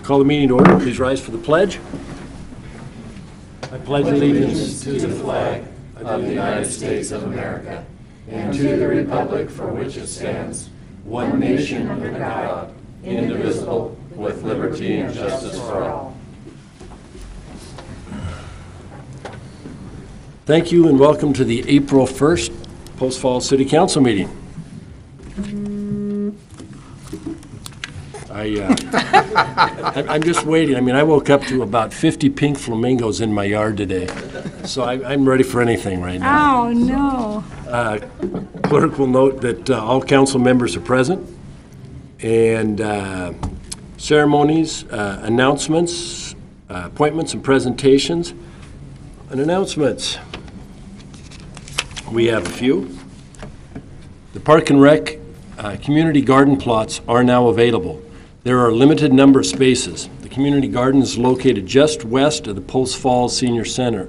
Call the meeting to order. Please rise for the pledge. I pledge allegiance to the flag of the United States of America and to the republic for which it stands, one nation under God, indivisible, with liberty and justice for all. Thank you and welcome to the April 1st Post Falls City Council meeting. I'm just waiting. I mean, I woke up to about 50 pink flamingos in my yard today, so I'm ready for anything right now. Oh, no. Clerk will note that all council members are present, and ceremonies, announcements, appointments, and presentations. And announcements. We have a few. The Park and Rec community garden plots are now available. There are a limited number of spaces. The community garden is located just west of the Post Falls Senior Center.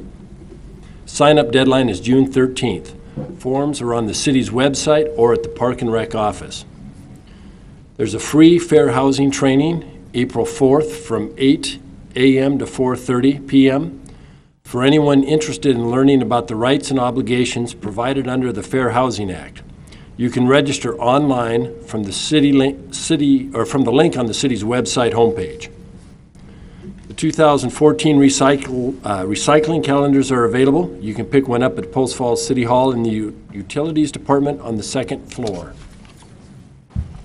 Sign-up deadline is June 13th. Forms are on the city's website or at the Park and Rec office. There's a free fair housing training April 4th from 8 a.m. to 4:30 p.m. for anyone interested in learning about the rights and obligations provided under the Fair Housing Act. You can register online from the from the link on the city's website homepage. The 2014 recycling calendars are available. You can pick one up at Post Falls City Hall in the Utilities Department on the second floor.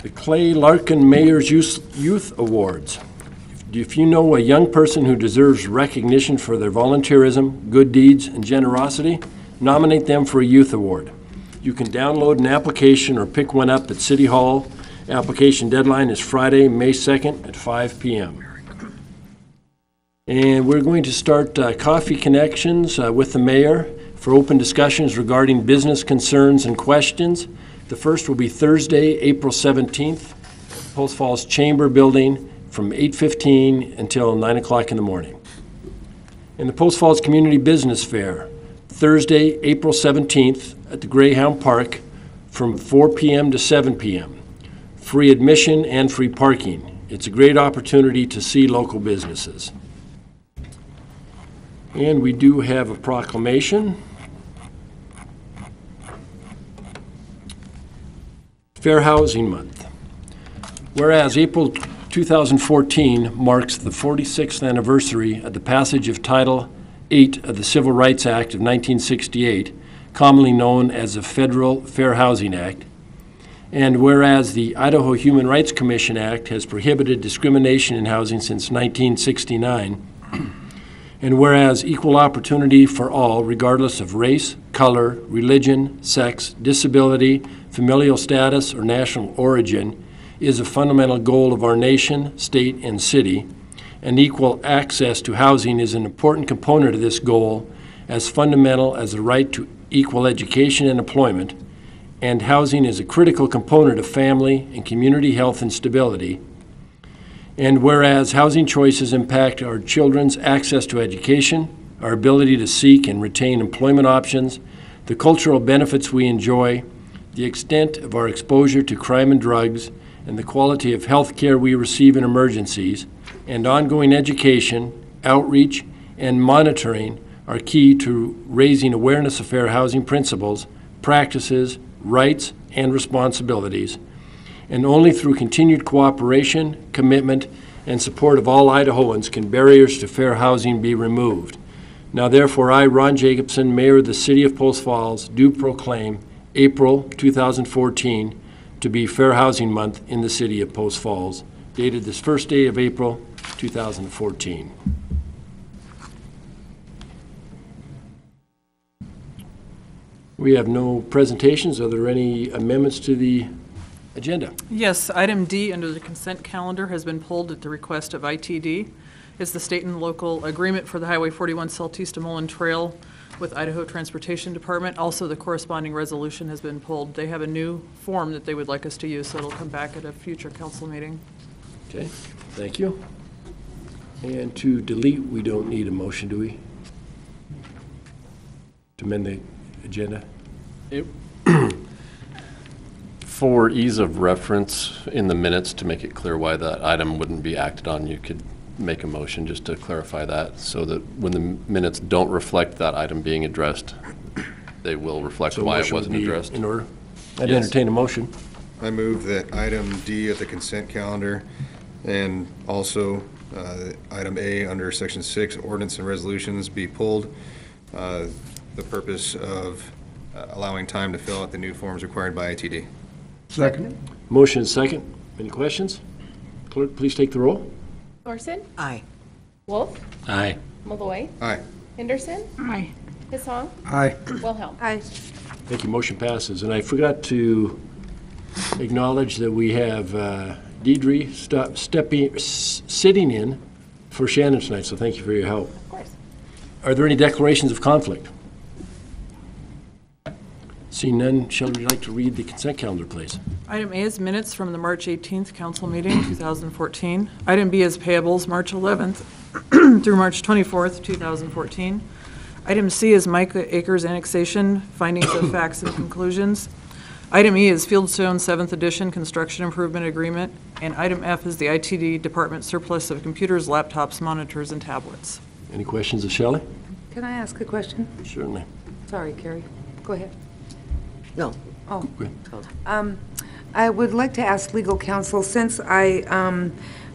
The Clay Larkin Mayor's Youth Awards. If you know a young person who deserves recognition for their volunteerism, good deeds, and generosity, nominate them for a youth award. You can download an application or pick one up at City Hall. Application deadline is Friday, May 2nd at 5 p.m. And we're going to start Coffee Connections with the mayor for open discussions regarding business concerns and questions. The first will be Thursday, April 17th, Post Falls Chamber Building from 8:15 until 9 o'clock in the morning. And the Post Falls Community Business Fair, Thursday, April 17th at the Greyhound Park from 4 p.m. to 7 p.m. Free admission and free parking. It's a great opportunity to see local businesses. And we do have a proclamation. Fair Housing Month. Whereas April 2014 marks the 46th anniversary of the passage of Title VIII of the Civil Rights Act of 1968, commonly known as the Federal Fair Housing Act. And whereas the Idaho Human Rights Commission Act has prohibited discrimination in housing since 1969, and whereas equal opportunity for all, regardless of race, color, religion, sex, disability, familial status, or national origin, is a fundamental goal of our nation, state, and city, and equal access to housing is an important component of this goal, as fundamental as the right to equal education and employment, and housing is a critical component of family and community health and stability. And whereas housing choices impact our children's access to education, our ability to seek and retain employment options, the cultural benefits we enjoy, the extent of our exposure to crime and drugs, and the quality of health care we receive in emergencies, and ongoing education, outreach, and monitoring are key to raising awareness of fair housing principles, practices, rights, and responsibilities. And only through continued cooperation, commitment, and support of all Idahoans can barriers to fair housing be removed. Now therefore, I, Ron Jacobson, Mayor of the City of Post Falls, do proclaim April 2014 to be Fair Housing Month in the City of Post Falls, dated this first day of April 2014. We have no presentations. Are there any amendments to the agenda? Yes, item D under the consent calendar has been pulled at the request of ITD. It's the state and local agreement for the Highway 41 Southeast to Mullen Trail with Idaho Transportation Department. Also, the corresponding resolution has been pulled. They have a new form that they would like us to use, so it'll come back at a future council meeting. Okay, thank you. And to delete, we don't need a motion, do we? To amend the agenda? For ease of reference in the minutes, to make it clear why that item wouldn't be acted on, you could make a motion just to clarify that, so that when the minutes don't reflect that item being addressed, they will reflect why it wasn't addressed. In order? I'd entertain a motion. I move that item D of the consent calendar and also item A under section 6, ordinance and resolutions, be pulled. The purpose of allowing time to fill out the new forms required by ITD. Second. Motion and second. Any questions? Clerk, please take the roll. Thorson? Aye. Wolf? Aye. Malloy? Aye. Henderson? Aye. Hisson? Aye. Wilhelm? Aye. Thank you. Motion passes. And I forgot to acknowledge that we have Deidre sitting in for Shannon tonight, so thank you for your help. Of course. Are there any declarations of conflict? Seeing none, Shelley, would you like to read the consent calendar, please? Item A is minutes from the March 18th council meeting, 2014. Item B is payables, March 11th through March 24th, 2014. Item C is Micah Acres annexation, findings of facts and conclusions. Item E is Fieldstone 7th edition construction improvement agreement. And item F is the ITD department surplus of computers, laptops, monitors, and tablets. Any questions of Shelley? Can I ask a question? Certainly. Sorry, Carrie. Go ahead. No. Oh. Go ahead. I would like to ask legal counsel, since I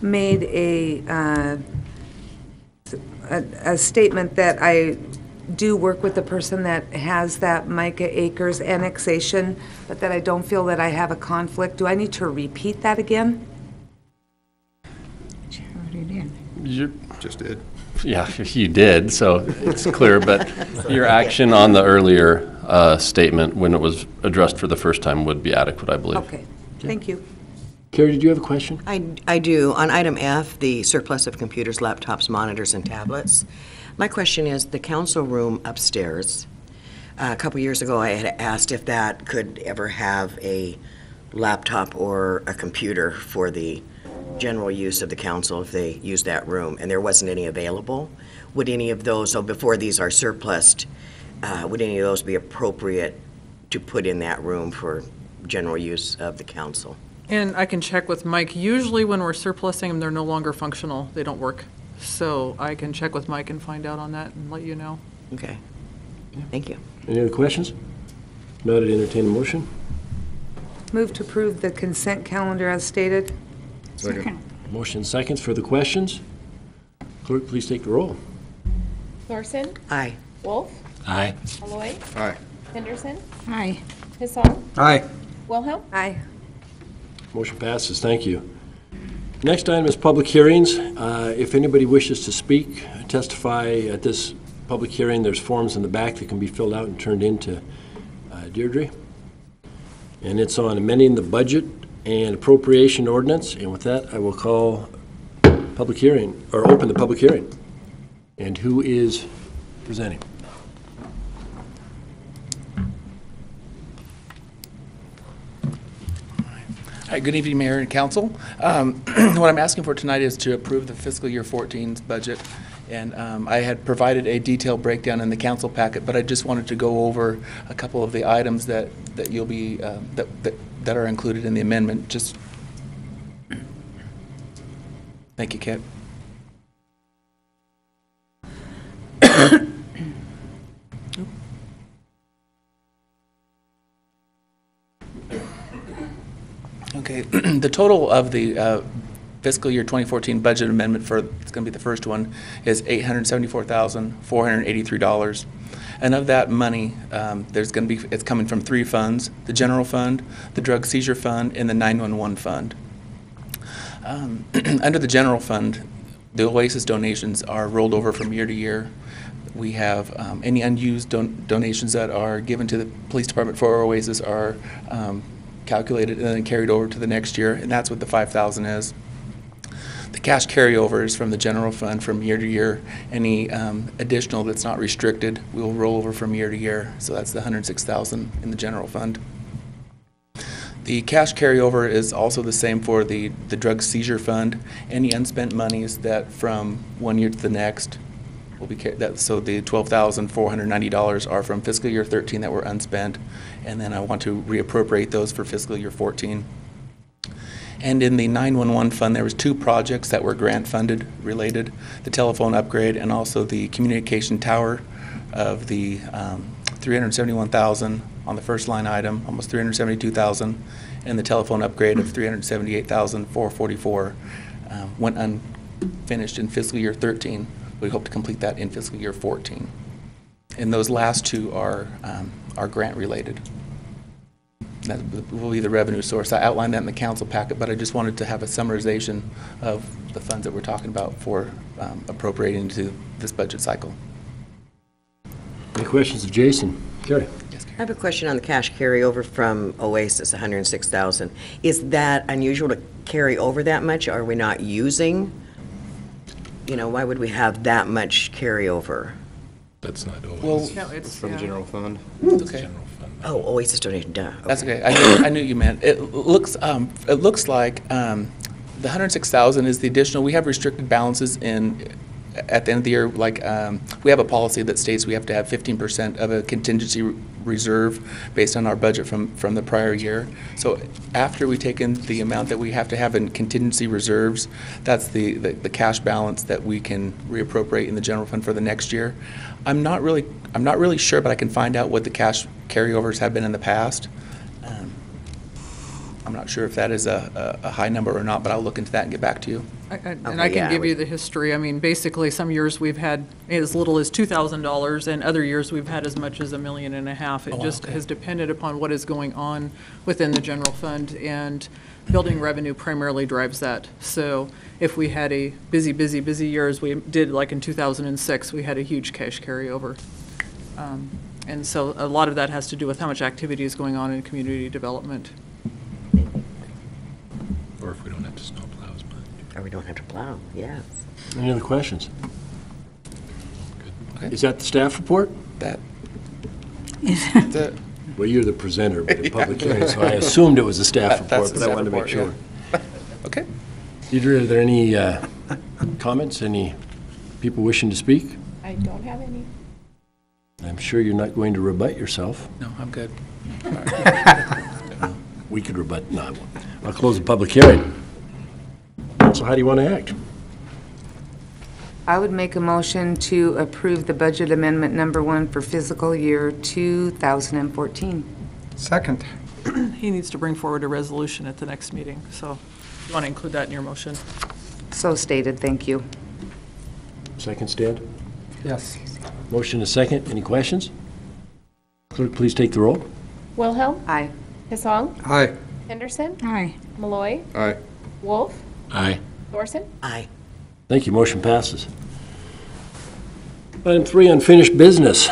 made a statement that I do work with the person that has that Micah Acres annexation, but that I don't feel that I have a conflict. Do I need to repeat that again? You Just did. Yeah, you did, so it's clear, but your action on the earlier statement, when it was addressed for the first time, would be adequate, I believe. Okay, thank you. Carrie, did you have a question? I do. On item F, the surplus of computers, laptops, monitors, and tablets, my question is, the council room upstairs, a couple years ago I had asked if that could ever have a laptop or a computer for the general use of the council if they use that room, and there wasn't any available. Would any of those, so before these are surplused, would any of those be appropriate to put in that room for general use of the council? And I can check with Mike. Usually when we're surplusing them, they're no longer functional. They don't work. So I can check with Mike and find out on that and let you know. Okay. Thank you. Any other questions? Not to entertain a motion. Move to approve the consent calendar as stated. Second. Motion seconds. Further questions? Clerk, please take the roll. Thorson? Aye. Wolf? Aye. Malloy? Aye. Henderson? Aye. Hisson? Aye. Wilhelm? Aye. Motion passes. Thank you. Next item is public hearings. If anybody wishes to speak, testify at this public hearing, there's forms in the back that can be filled out and turned in to Deirdre. And it's on amending the budget and appropriation ordinance. And with that, I will call public hearing, or open the public hearing. And who is presenting? Hi, good evening, Mayor and Council. What I'm asking for tonight is to approve the fiscal year 14's budget. And I had provided a detailed breakdown in the council packet, but I just wanted to go over a couple of the items that you'll be, that are included in the amendment. Just, thank you, Kate. Okay, the total of the fiscal year 2014 budget amendment for, it's going to be the first one, is $874,483. And of that money, there's going to be, it's coming from three funds: the general fund, the drug seizure fund, and the 911 fund. Under the general fund, the OASIS donations are rolled over from year to year. We have any unused donations that are given to the police department for OASIS are calculated and then carried over to the next year, and that's what the $5,000 is. The cash carryover is from the general fund from year to year. Any additional that's not restricted will roll over from year to year, so that's the $106,000 in the general fund. The cash carryover is also the same for the drug seizure fund. Any unspent monies that from one year to the next will be so the $12,490 are from fiscal year 13 that were unspent, and then I want to reappropriate those for fiscal year 14. And in the 911 fund, there was 2 projects that were grant funded related, the telephone upgrade and also the communication tower of the $371,000 on the first line item, almost $372,000, and the telephone upgrade of $378,444 went unfinished in fiscal year 13. We hope to complete that in fiscal year 14. And those last 2 are grant related. That will be the revenue source. I outlined that in the council packet, but I just wanted to have a summarization of the funds that we're talking about for appropriating to this budget cycle. Any questions of Jason? Carrie? Yes, I have a question on the cash carryover from Oasis, $106,000. Is that unusual to carry over that much? Are we not using? You know, why would we have that much carryover? That's not always. Well, No, it's, From the yeah. general fund. okay. General fund. Oh, Oasis donation, duh. That's okay. I knew you meant. It looks like the 106,000 is the additional. We have restricted balances at the end of the year. Like we have a policy that states we have to have 15% of a contingency reserve based on our budget from the prior year. So after we take in the amount that we have to have in contingency reserves, that's the cash balance that we can reappropriate in the general fund for the next year. I'm not really sure, but I can find out what the cash carryovers have been in the past. I'm not sure if that is a high number or not, but I'll look into that and get back to you. And Okay, I can yeah, give you the history. I mean, basically, some years we've had as little as $2,000, and other years we've had as much as $1.5 million. It just has depended upon what is going on within the general fund, and building revenue primarily drives that. So if we had a busy year, as we did like in 2006, we had a huge cash carryover. And so a lot of that has to do with how much activity is going on in community development. Or if we don't have to snow plow as much. Or we don't have to plow, yes. Any other questions? Okay. Is that the staff report? That. Well, you're the presenter, but the public hearing, so I assumed it was a staff That's report, the but I staff wanted to make report, sure. yeah. Okay. Deidre, are there any comments, any people wishing to speak? I don't have any. I'm sure you're not going to rebut yourself. No, I'm good. We could rebut, no, I won't. I'll close the public hearing. So how do you want to act? I would make a motion to approve the budget amendment number 1 for fiscal year 2014. Second. He needs to bring forward a resolution at the next meeting, so you want to include that in your motion. So stated, thank you. Second stand? Yes. Motion is second. Any questions? Clerk, please take the roll. Wilhelm. Aye. Hassan. Aye. Henderson. Aye. Malloy. Aye. Wolf. Aye. Thorson. Aye. Thank you. Motion passes. Item 3, unfinished business.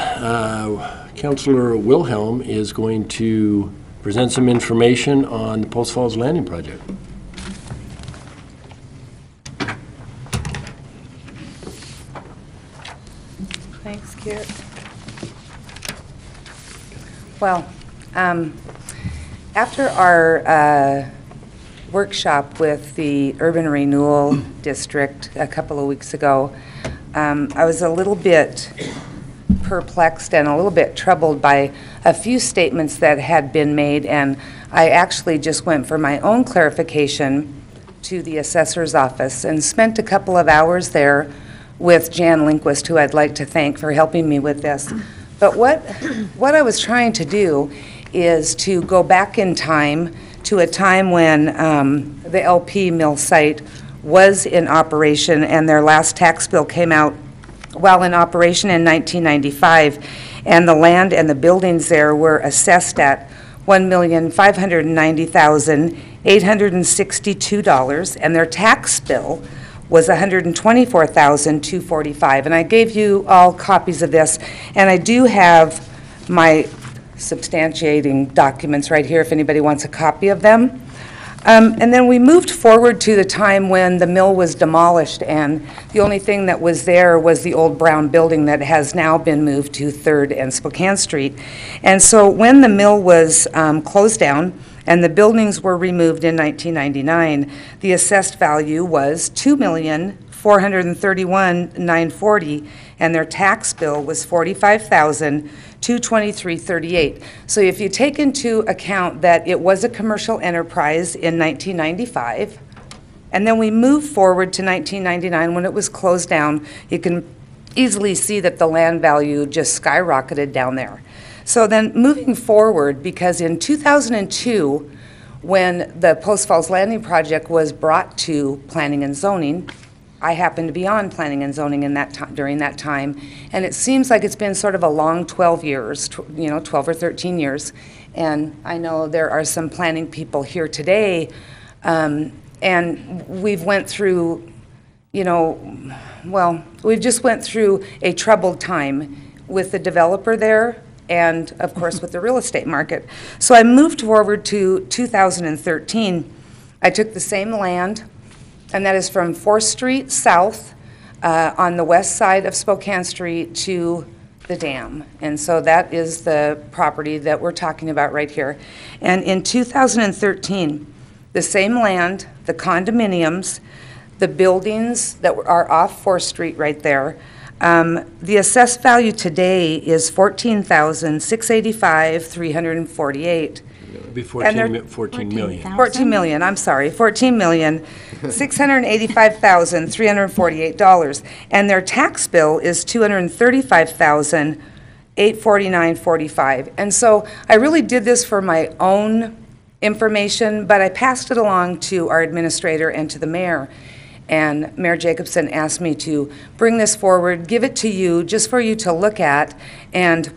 Councillor Wilhelm is going to present some information on the Post Falls Landing project. Thanks, Kit. Well, after our workshop with the Urban Renewal District a couple of weeks ago, I was a little bit perplexed and a little bit troubled by a few statements that had been made, and I actually just went for my own clarification to the assessor's office and spent a couple of hours there with Jan Lindquist, who I'd like to thank for helping me with this. But what I was trying to do is to go back in time to a time when the LP mill site was in operation, and their last tax bill came out while in operation in 1995, and the land and the buildings there were assessed at $1,590,862, and their tax bill was $124,245. And I gave you all copies of this, and I do have my substantiating documents right here if anybody wants a copy of them. And then we moved forward to the time when the mill was demolished, and the only thing that was there was the old brown building that has now been moved to 3rd and Spokane Street. And so when the mill was closed down and the buildings were removed in 1999, the assessed value was $2,431,940, and their tax bill was $45,245. 22338. So if you take into account that it was a commercial enterprise in 1995, and then we move forward to 1999 when it was closed down, you can easily see that the land value just skyrocketed down there. So then moving forward, because in 2002, when the Post Falls Landing project was brought to Planning and Zoning, I happened to be on Planning and Zoning in that during that time, and it seems like it's been sort of a long 12 years, 12 or 13 years. And I know there are some planning people here today, and we've went through, we've just went through a troubled time with the developer there and, of course, with the real estate market. So I moved forward to 2013. I took the same land, and that is from 4th Street South on the west side of Spokane Street to the dam. And so that is the property that we're talking about right here. And in 2013, the same land, the condominiums, the buildings that are off 4th Street right there, the assessed value today is $14,685,348. Be And they're- 14 million. 14 million, I'm sorry, $14,685,348. And their tax bill is $235,849.45. And so I really did this for my own information, but I passed it along to our administrator and to the mayor. And Mayor Jacobson asked me to bring this forward, give it to you, just for you to look at, and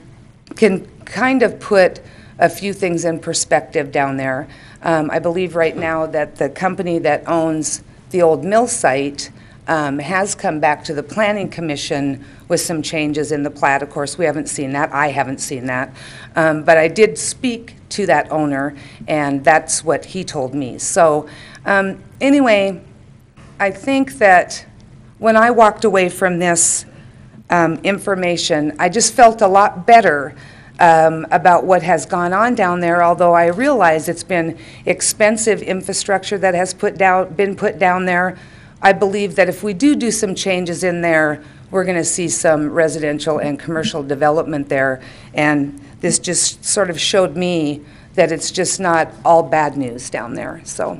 can kind of put a few things in perspective down there. I believe right now that the company that owns the old mill site has come back to the Planning Commission with some changes in the plat. Of course, we haven't seen that. I haven't seen that. But I did speak to that owner, and that's what he told me. So anyway, I think that when I walked away from this information, I just felt a lot better about what has gone on down there, although I realize it's been expensive infrastructure that has been put down there. I believe that if we do some changes in there, we're going to see some residential and commercial development there. And this just sort of showed me that it's just not all bad news down there. So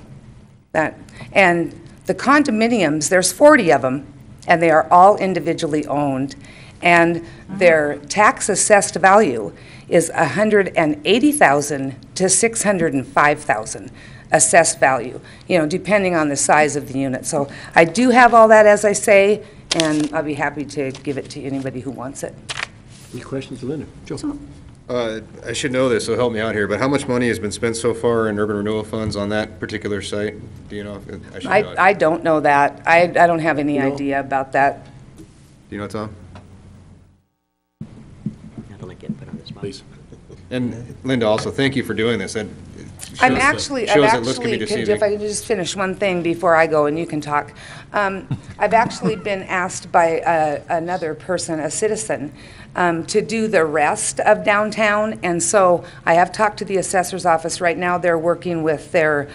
that, and the condominiums, there's 40 of them, and they are all individually owned. And their tax assessed value is $180,000 to $605,000 assessed value, depending on the size of the unit. So I do have all that, as I say, and I'll be happy to give it to anybody who wants it. Any questions, Linda? Joe? I should know this, so help me out here, but how much money has been spent so far in urban renewal funds on that particular site? Do you know? I should know it. I don't know that. I don't have any You know? idea about that. Do you know, Tom? I don't like getting put on the spot. Please. And Linda, also, thank you for doing this. It I've shows- actually, shows it looks can be if I deceiving. can just finish one thing before I go and you can talk. I've actually been asked by another person, a citizen, to do the rest of downtown. And so I have talked to the assessor's office. Right now they're working with their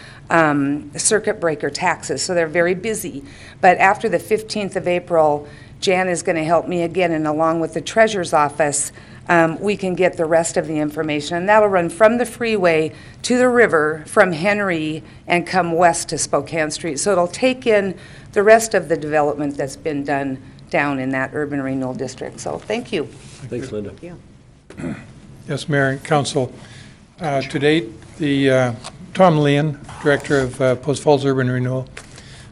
circuit breaker taxes, so they're very busy. But after the 15th of April, Jan is going to help me again, and along with the treasurer's office, we can get the rest of the information. And that'll run from the freeway to the river, from Henry, and come west to Spokane Street. So it'll take in the rest of the development that's been done down in that urban renewal district. So thank you. Thanks, Linda. Yes, Mayor and Council. To date, Tom Leon, Director of Post Falls Urban Renewal.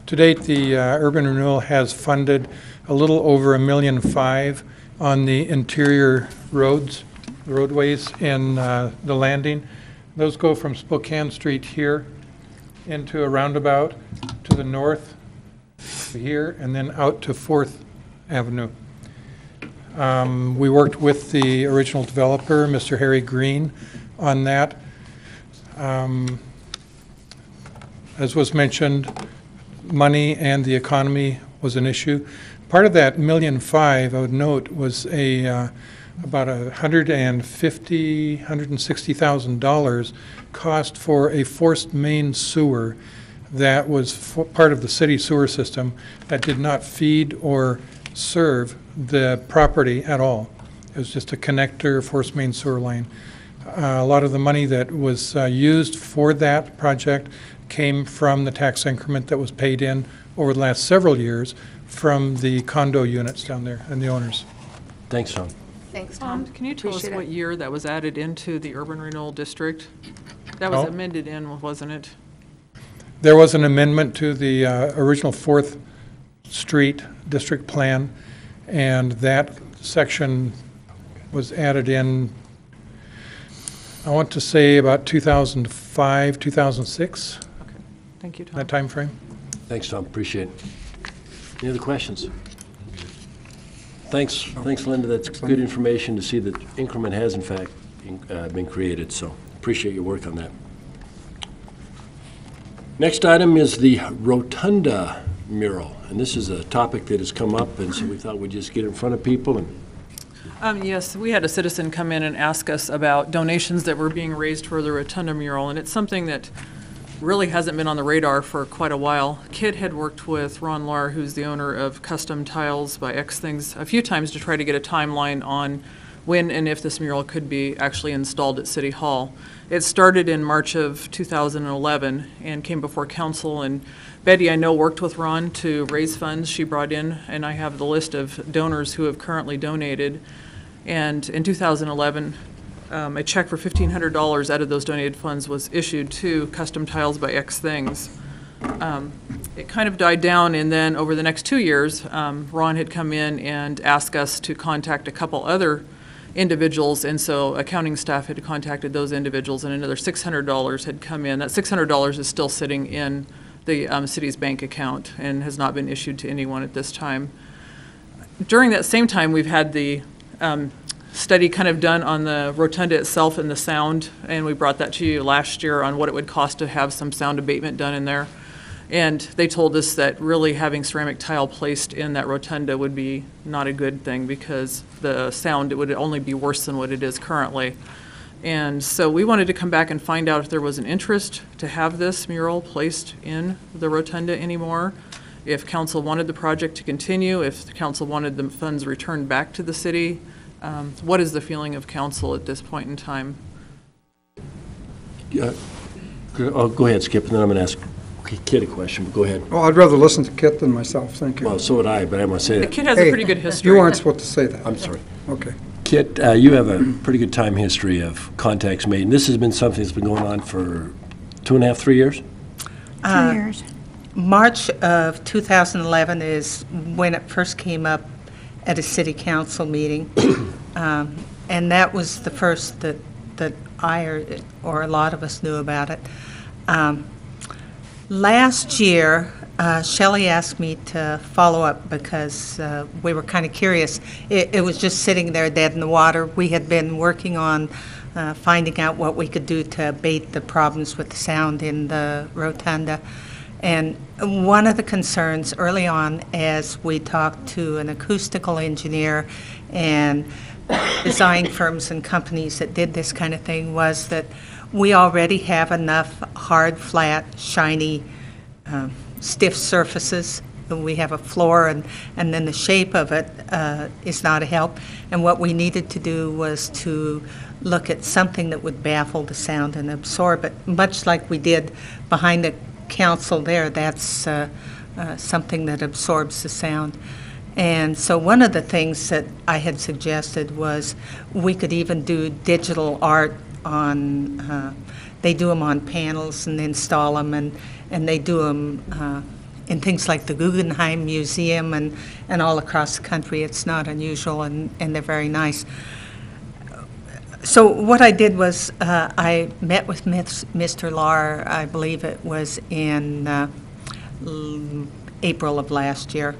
To date, the urban renewal has funded a little over $1.5 million on the interior roadways in the landing. Those go from Spokane Street here into a roundabout to the north here, and then out to 4th Avenue. We worked with the original developer, Mr. Harry Green, on that. As was mentioned, money and the economy was an issue. Part of that $1.5 million, I would note, was about $160,000 cost for a forced main sewer that was part of the city sewer system that did not feed or serve the property at all. It was just a connector, force main sewer line. A lot of the money that was used for that project came from the tax increment that was paid in over the last several years from the condo units down there and the owners. Thanks, Tom. Thanks, Tom. Can you tell us Appreciate what it. year that was added into the urban renewal district? That was Oh. amended in, wasn't it? There was an amendment to the original 4th Street District Plan, and that section was added in, I want to say about 2005, 2006, Okay, thank you, Tom. that time frame. Thanks, Tom. Appreciate it. Any other questions? Thanks, Linda. That's good information to see that increment has in fact been created, so appreciate your work on that. Next item is the Rotunda mural, and this is a topic that has come up, and so we thought we'd just get in front of people and Yes, we had a citizen come in and ask us about donations that were being raised for the Rotunda mural, and it's something that really hasn't been on the radar for quite a while. Kit had worked with Ron Lahr, who's the owner of Custom Tiles by X Things, a few times to try to get a timeline on when and if this mural could be actually installed at City Hall. It started in March of 2011 and came before council, and Betty, I know, worked with Ron to raise funds. She brought in, and I have the list of donors who have currently donated. And in 2011, a check for $1,500 out of those donated funds was issued to Custom Tiles by X Things. It kind of died down, and then over the next 2 years, Ron had come in and asked us to contact a couple other individuals, and so accounting staff had contacted those individuals, and another $600 had come in. That $600 is still sitting in the city's bank account and has not been issued to anyone at this time. During that same time, we've had the study kind of done on the rotunda itself and the sound, and we brought that to you last year on what it would cost to have some sound abatement done in there. And they told us that really having ceramic tile placed in that rotunda would be not a good thing because the sound, it would only be worse than what it is currently. And so we wanted to come back and find out if there was an interest to have this mural placed in the rotunda anymore, if council wanted the project to continue, if the council wanted the funds returned back to the city. What is the feeling of council at this point in time? go ahead, Skip, and then I'm going to ask Kit a question. Go ahead. Well, I'd rather listen to Kit than myself, thank you. Well, so would I, but I want to say The that. kid has a pretty good history. You aren't supposed to say that. I'm sorry. Okay. Kit, you have a pretty good time history of contacts made, and this has been something that's been going on for 2.5, 3 years? 3 years. March of 2011 is when it first came up at a city council meeting. And that was the first that I or a lot of us knew about it. Last year, Shelley asked me to follow up because we were kind of curious. It was just sitting there dead in the water. We had been working on finding out what we could do to abate the problems with the sound in the rotunda. And one of the concerns early on as we talked to an acoustical engineer and design firms and companies that did this kind of thing was that we already have enough hard, flat, shiny, stiff surfaces. We have a floor, and then the shape of it is not a help. And what we needed to do was to look at something that would baffle the sound and absorb it, much like we did behind the council there. That's something that absorbs the sound. And so one of the things that I had suggested was we could even do digital art on, they do them on panels and install them, and they do them in things like the Guggenheim Museum and all across the country. It's not unusual, and they're very nice. So what I did was I met with Mr. Lahr, I believe it was in April of last year.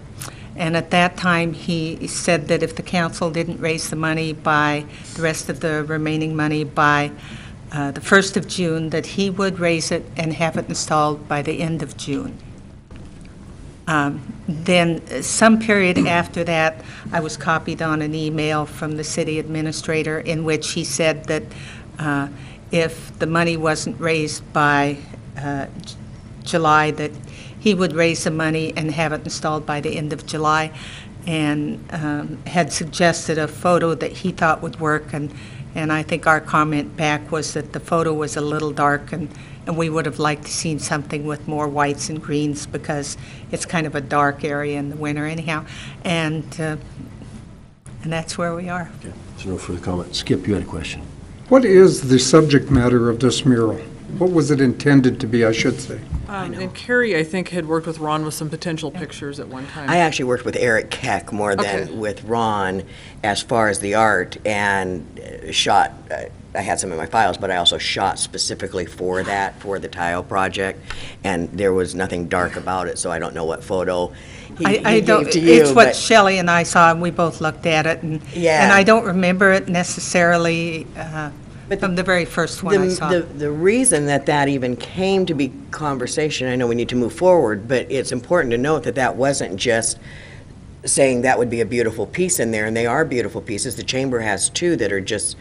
And at that time, he said that if the council didn't raise the money by, the rest of the remaining money by the 1st of June, that he would raise it and have it installed by the end of June. Then some period after that, I was copied on an email from the city administrator in which he said that if the money wasn't raised by July, that he would raise the money and have it installed by the end of July. and had suggested a photo that he thought would work, and I think our comment back was that the photo was a little dark, and we would have liked to seen something with more whites and greens because it's kind of a dark area in the winter anyhow, and that's where we are. Okay, so no further comment. Skip, you had a question. What is the subject matter of this mural? What was it intended to be, I should say? And Carrie, I think, had worked with Ron with some potential pictures at one time. I actually worked with Eric Keck more than Okay. with Ron as far as the art, and shot, I had some in my files, but I also shot specifically for that, for the tile project, and there was nothing dark about it, so I don't know what photo he don't, gave to you. it's what but- Shelley and I saw, and we both looked at it, and Yeah. I don't remember it necessarily But from the very first one I saw. The reason that even came to be conversation, I know we need to move forward, but it's important to note that wasn't just saying that would be a beautiful piece in there, and they are beautiful pieces. The chamber has two that are just,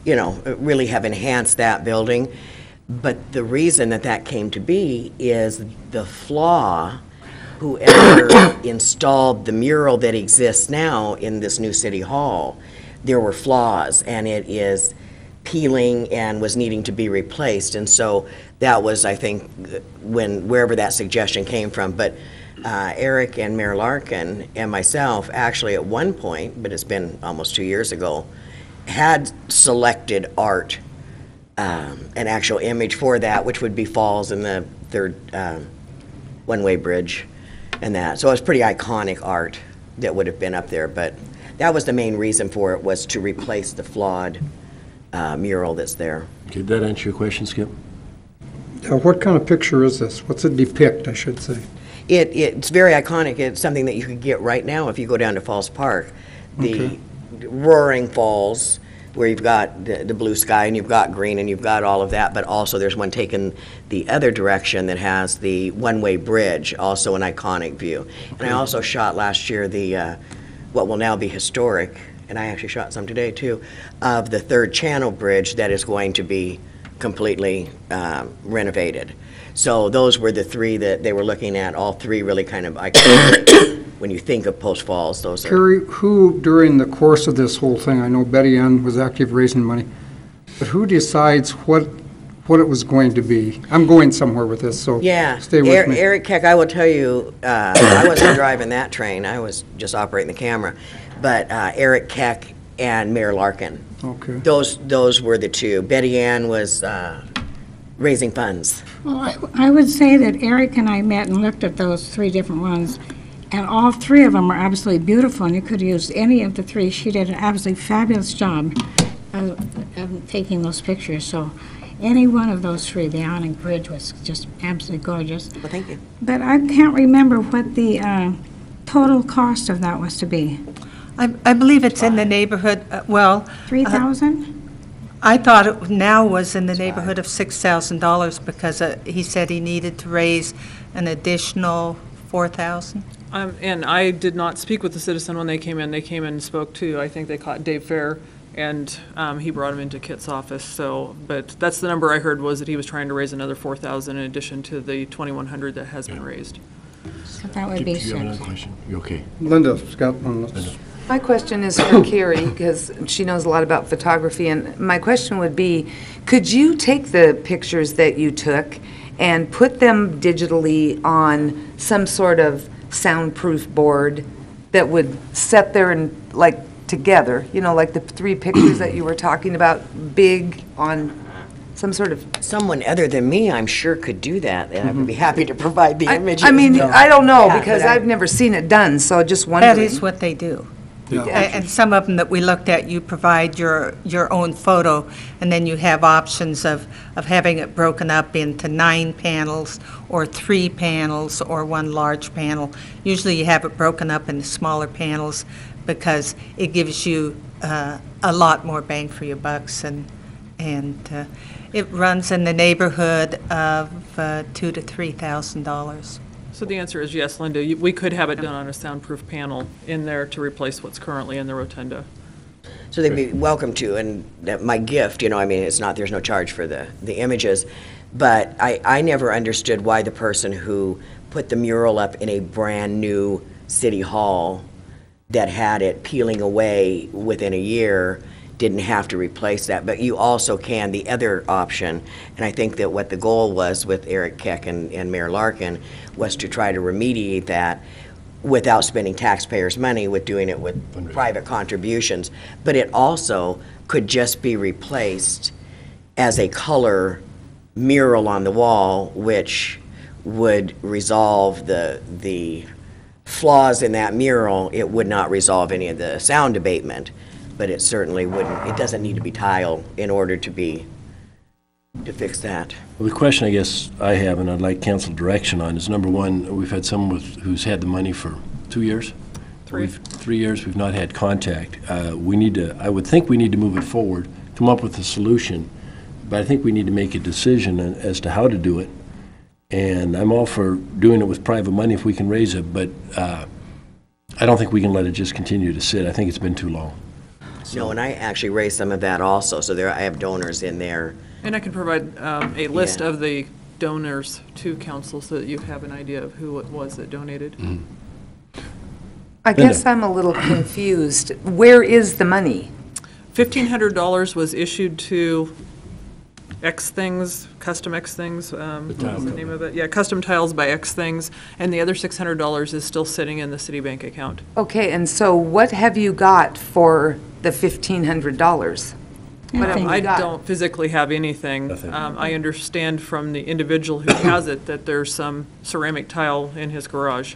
really have enhanced that building. But the reason that came to be is the flaw, whoever installed the mural that exists now in this new city hall, there were flaws, and it is peeling and was needing to be replaced. And so that was, I think, wherever that suggestion came from. But Eric and Mayor Larkin and myself actually at one point, but it's been almost 2 years ago, had selected art, an actual image for that, which would be Falls and the third one-way bridge and that. So it was pretty iconic art that would have been up there. But that was the main reason for it, was to replace the flawed mural that's there. Did that answer your question, Skip? What kind of picture is this? What's it depict, I should say? It's very iconic. It's something that you could get right now if you go down to Falls Park. The roaring falls, where you've got the blue sky and you've got green and you've got all of that, but also there's one taken the other direction that has the one-way bridge, also an iconic view. And I also shot last year the what will now be historic, and I actually shot some today too, of the third channel bridge that is going to be completely renovated. So those were the three that they were looking at, all three really kind of iconic. When you think of Post Falls, those are. Carrie, who during the course of this whole thing, I know Betty Ann was active raising money, but who decides what it was going to be? I'm going somewhere with this, so Yeah, stay with me. Eric Keck, I will tell you, I wasn't driving that train, I was just operating the camera, but Eric Keck and Mayor Larkin, Okay. those were the two. Betty Ann was raising funds. Well, I would say that Eric and I met and looked at those three different ones, and all three of them are absolutely beautiful, and you could use any of the three. She did an absolutely fabulous job of taking those pictures, so any one of those three, the awning bridge was just absolutely gorgeous. Well, thank you. But I can't remember what the total cost of that was to be. I believe it's in the neighborhood, 3,000? I thought it now was in the neighborhood of $6,000 because he said he needed to raise an additional $4,000. And I did not speak with the citizen when they came in. They came in and spoke to, I think they caught Dave Fair, and he brought him into Kit's office. So, but that's the number I heard, was that he was trying to raise another $4,000 in addition to the $2,100 that has been raised. So that would be Do you have another 6. question? You okay? Linda's got one. My question is for Carrie, because she knows a lot about photography, and my question would be, could you take the pictures that you took and put them digitally on some sort of soundproof board that would set there and, like, together, like the three pictures that you were talking about, big on some sort of... Someone other than me, I'm sure, could do that, and I would be happy to provide the images. I mean, I don't know, Yeah, because but I've never seen it done, so just wondering. That is what they do. Yeah. And some of them that we looked at, you provide your own photo, and then you have options of having it broken up into 9 panels, or 3 panels, or 1 large panel. Usually you have it broken up into smaller panels because it gives you a lot more bang for your bucks, and it runs in the neighborhood of $2,000 to $3,000. So the answer is yes, Linda. We could have it done on a soundproof panel in there to replace what's currently in the rotunda. So they'd be welcome to, and my gift, I mean, it's not, there's no charge for the images, but I never understood why the person who put the mural up in a brand-new city hall that had it peeling away within a year didn't have to replace that. But you also can, the other option, and I think that what the goal was with Eric Keck and Mayor Larkin was to try to remediate that without spending taxpayers' money, with doing it with private contributions. But it also could just be replaced as a color mural on the wall, which would resolve the flaws in that mural. It would not resolve any of the sound abatement, but it certainly wouldn't, it doesn't need to be tile in order to fix that. Well, the question I guess I have, and I'd like council direction on, is number one, we've had someone who's had the money for 2 years? 3. 3 years, we've not had contact. We need to, I would think we need to move it forward, come up with a solution, but I think we need to make a decision as to how to do it. And I'm all for doing it with private money if we can raise it, but I don't think we can let it just continue to sit. I think it's been too long. No, and I actually raised some of that also, so there, I have donors in there. And I can provide a list Yeah. of the donors to council so that you have an idea of who it was that donated. I guess I'm a little confused. Where is the money? $1,500 was issued to X Things, Custom X Things, what was the name of it? Yeah, Custom Tiles by X Things, and the other $600 is still sitting in the city bank account. Okay, and so what have you got for the $1,500? What have I you got? don't physically have anything. Nothing. I understand from the individual who has it that there's some ceramic tile in his garage.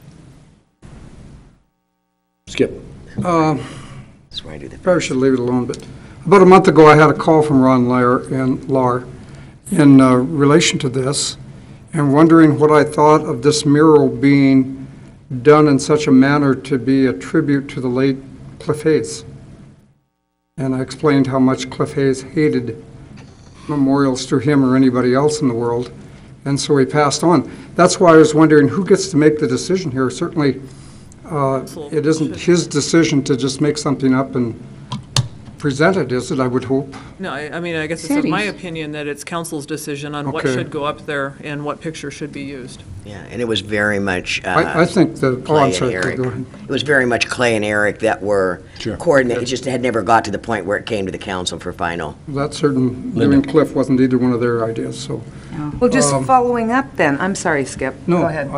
Skip. That's where I do the. Probably should leave it alone, but about a month ago, I had a call from Ron Lahr in relation to this, and wondering what I thought of this mural being done in such a manner to be a tribute to the late Cliff Hayes. And I explained how much Cliff Hayes hated memorials to him or anybody else in the world, and so he passed on. That's why I was wondering who gets to make the decision here. Certainly, it isn't his decision to just make something up and present it, is it, I would hope? No, I mean, I guess it's my Cities. opinion that it's council's decision on what Okay. should go up there and what picture should be used. Yeah, and it was very much. I think that, oh, Clay I'm and sorry, Eric. go ahead. It was very much Clay and Eric that were Sure. coordinated. It just had never got to the point where it came to the council for final. That certain, Linda. doing Cliff wasn't either one of their ideas, so. Well, just following up then, I'm sorry, Skip. No, Go ahead.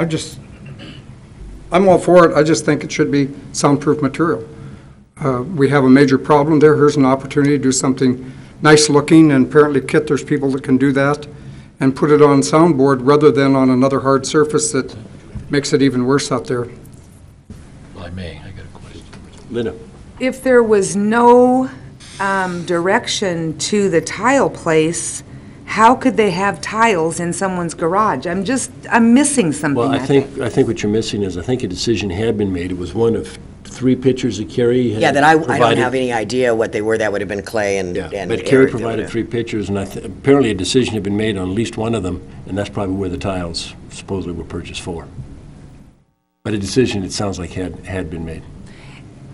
I'm all for it, I just think it should be soundproof material. We have a major problem there, here's an opportunity to do something nice looking, and apparently, Kit, there's people that can do that, and put it on soundboard rather than on another hard surface that makes it even worse out there. Well, I may. I got a question. Linda. If there was no direction to the tile place, how could they have tiles in someone's garage? I'm missing something, Well, I think. I think what you're missing is, I think a decision had been made. It was one of 3 pictures that Carrie had Yeah, that I don't provided. have any idea what they were. That would have been Clay and Yeah, and but Eric Carrie that provided would've- 3 pictures, and apparently a decision had been made on at least one of them, and that's probably where the tiles supposedly were purchased for. But a decision, it sounds like, had been made.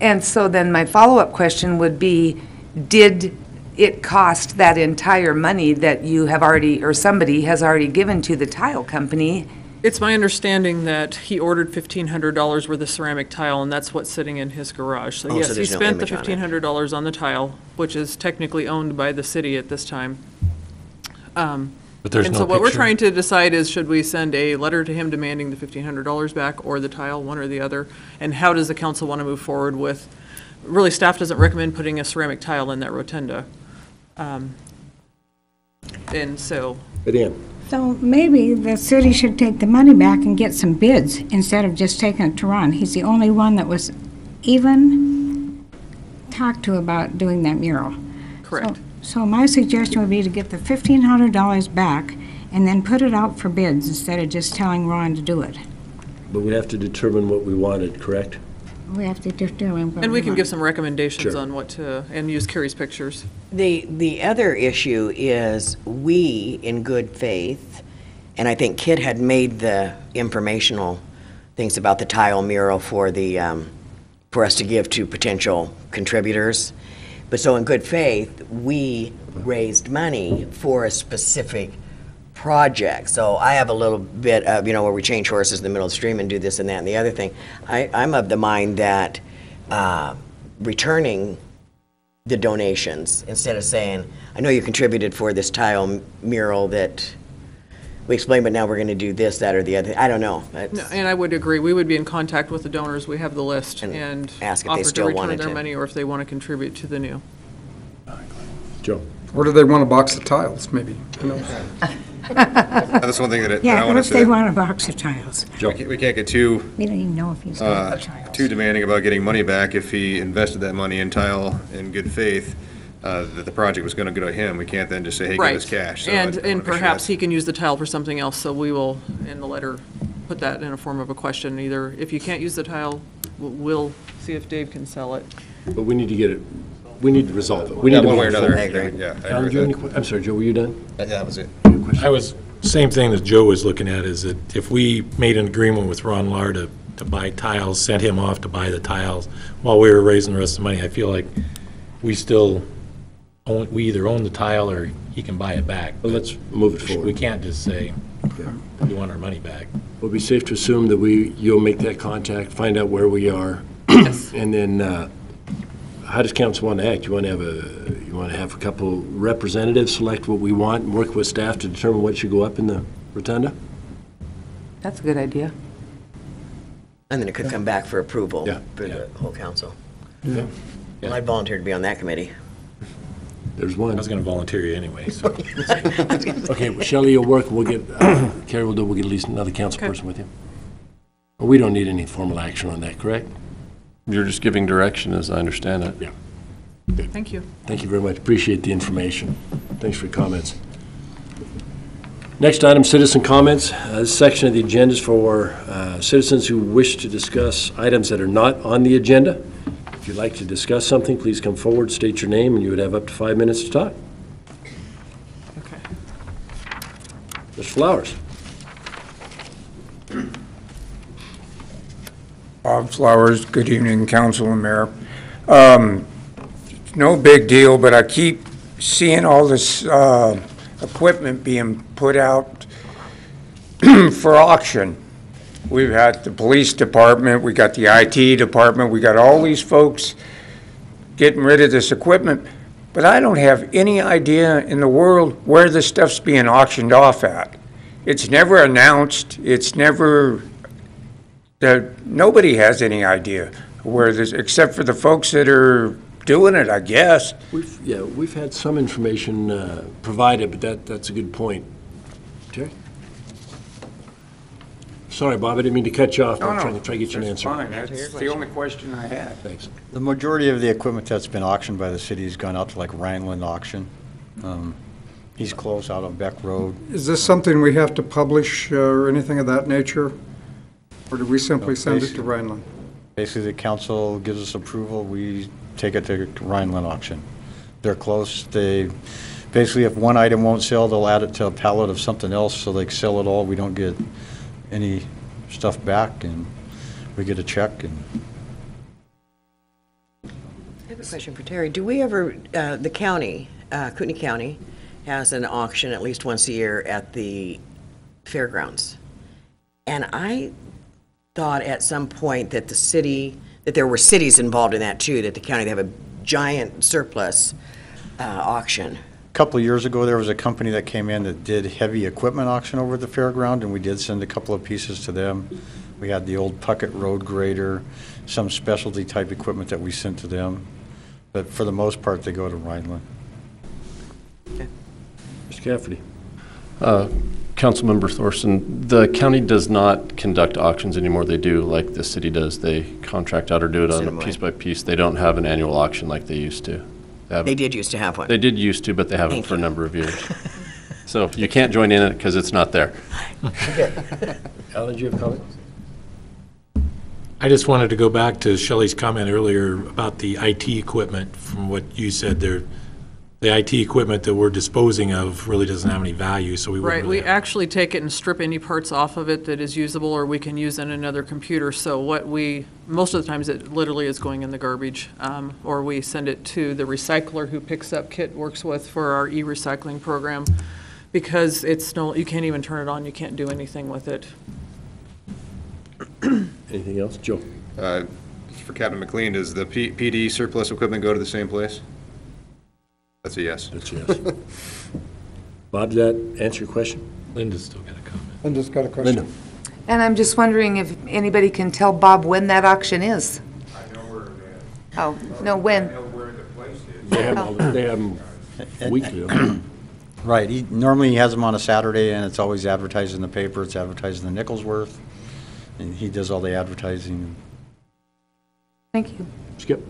And so then my follow-up question would be, did it cost that entire money that you have already, or somebody has already given to the tile company? It's my understanding that he ordered $1,500 worth of ceramic tile, and that's what's sitting in his garage. So Oh, yes, so he there's no spent the image on it. $1,500 on the tile, which is technically owned by the city at this time. But there's And no so what we're picture. trying to decide is, should we send a letter to him demanding the $1,500 back, or the tile, one or the other? And how does the council want to move forward with, really, staff doesn't recommend putting a ceramic tile in that rotunda. And so, But Ann, So maybe the city should take the money back and get some bids instead of just taking it to Ron. He's the only one that was even talked to about doing that mural. correct. So my suggestion would be to get the $1,500 back and then put it out for bids instead of just telling Ron to do it. but we have to determine what we wanted, correct? We have to determine what And we can want. give some recommendations Sure. on what to, and use Carrie's pictures. The other issue is we, in good faith, and I think Kit had made the informational things about the tile mural for for us to give to potential contributors. But so in good faith, we raised money for a specific project. So I have a little bit of, where we change horses in the middle of the stream and do this and that and the other thing. I'm of the mind that returning the donations instead of saying, I know you contributed for this tile mural that we explained, but now we're going to do this, that, or the other. I don't know. No, and I would agree. We would be in contact with the donors. We have the list And and ask if they offer to still return wanted their to. money or if they want to contribute to the new. Joe? Or do they want a box of tiles, maybe? Who knows? That's one thing that I Yeah, want what to if they say. want a box of tiles? We can't get too We don't even know if he's got the tiles. too demanding about getting money back. If he invested that money in tile in good faith, that the project was going to go to him. We can't then just say, hey, give Right. us cash. So I wanna And make sure perhaps that's- he can use the tile for something else, so we will, in the letter, put that in a form of a question. Either if you can't use the tile, we'll see if Dave can sell it. But we need to get it, we need to resolve it. We Yeah, need to one way or move another. forward. I agree. Yeah, I Alan, agree do you have with any I'm sorry, Joe, were you done? that. Yeah, that was it. I was, same thing that Joe was looking at, is that if we made an agreement with Ron Lahr to buy tiles, sent him off to buy the tiles while we were raising the rest of the money, I feel like we still own, we either own the tile or he can buy it back. Well, let's move it We forward. can't just say, Yeah. we want our money back. Would it be safe to assume that you'll make that contact, find out where we are? And then, how does council want to act? You want to have a couple representatives select what we want and work with staff to determine what should go up in the rotunda? That's a good idea. And then it could come back for approval Yeah. for the whole council. Yeah. Well, I'd volunteer to be on that committee. There's I one. was going to volunteer you anyway, so. Okay, well, Shelley will work, we'll get, Carrie will do, we'll get at least another council Okay. person with you. Well, we don't need any formal action on that, correct? You're just giving direction, as I understand it. Yeah. Thank you. Thank you very much. Appreciate the information. Thanks for your comments. Next item, citizen comments. This section of the agenda is for citizens who wish to discuss items that are not on the agenda. If you'd like to discuss something, please come forward, state your name, and you would have up to 5 minutes to talk. Okay. Mr. Flowers. Bob Flowers, good evening, Council and Mayor. No big deal, but I keep seeing all this equipment being put out for auction. We've had the police department, we got the IT department, we got all these folks getting rid of this equipment, but I don't have any idea in the world where this stuff's being auctioned off at. It's never announced, it's never, nobody has any idea where this, except for the folks that are doing it, I guess. We've had some information provided, but that's a good point. Terry? Sorry, Bob, I didn't mean to cut you off. I'm trying to get you an answer. Fine, that's the only question I had. Thanks. The majority of the equipment that's been auctioned by the city has gone out to like Rhineland auction. He's close out on Beck Road. Is this something we have to publish or anything of that nature? Or do we simply send it to Rhineland? Basically, the council gives us approval, we take it to Rhineland auction. They're close, basically if one item won't sell, they'll add it to a pallet of something else, so they sell it all, we don't get any stuff back, and we get a check, and I have a question for Terry. Do we ever, the county, Kootenai County, has an auction at least once a year at the fairgrounds. And I thought at some point that the city, that there were cities involved in that too, that the county, they have a giant surplus auction. a couple of years ago, there was a company that came in that did heavy equipment auction over at the fairground, and we did send a couple of pieces to them. We had the old Puckett road grader, some specialty type equipment that we sent to them, but for the most part, they go to Rhineland. Mr. Cafferty. Councilmember Thorson, the county does not conduct auctions anymore. They do like the city does. They contract out or do it on a piece by piece. They don't have an annual auction like they used to. They did used to have one. They did used to, but they haven't for a number of years. So you can't join in it because it's not there. Alan, do you have a comment? I just wanted to go back to Shelley's comment earlier about the IT equipment. From what you said there, the IT equipment that we're disposing of really doesn't have any value, so we wouldn't Right, really we actually take it and strip any parts off of it that is usable or we can use in another computer. So most of the times it literally is going in the garbage, or we send it to the recycler who picks up, Kit works with for our e-recycling program, because you can't even turn it on, you can't do anything with it. Anything else? Joe? for Captain McLean, does the PD surplus equipment go to the same place? That's a yes. That's a yes. Bob, does that answer your question? Linda's still got a comment. Linda's got a question. Linda? And I'm just wondering if anybody can tell Bob when that auction is? I know where it is. Oh, no, when? I know where the place is. They have them weekly. Right, normally he has them on a Saturday, and it's always advertised in the paper, it's advertised in the Nicholsworth, and he does all the advertising. Thank you. Skip?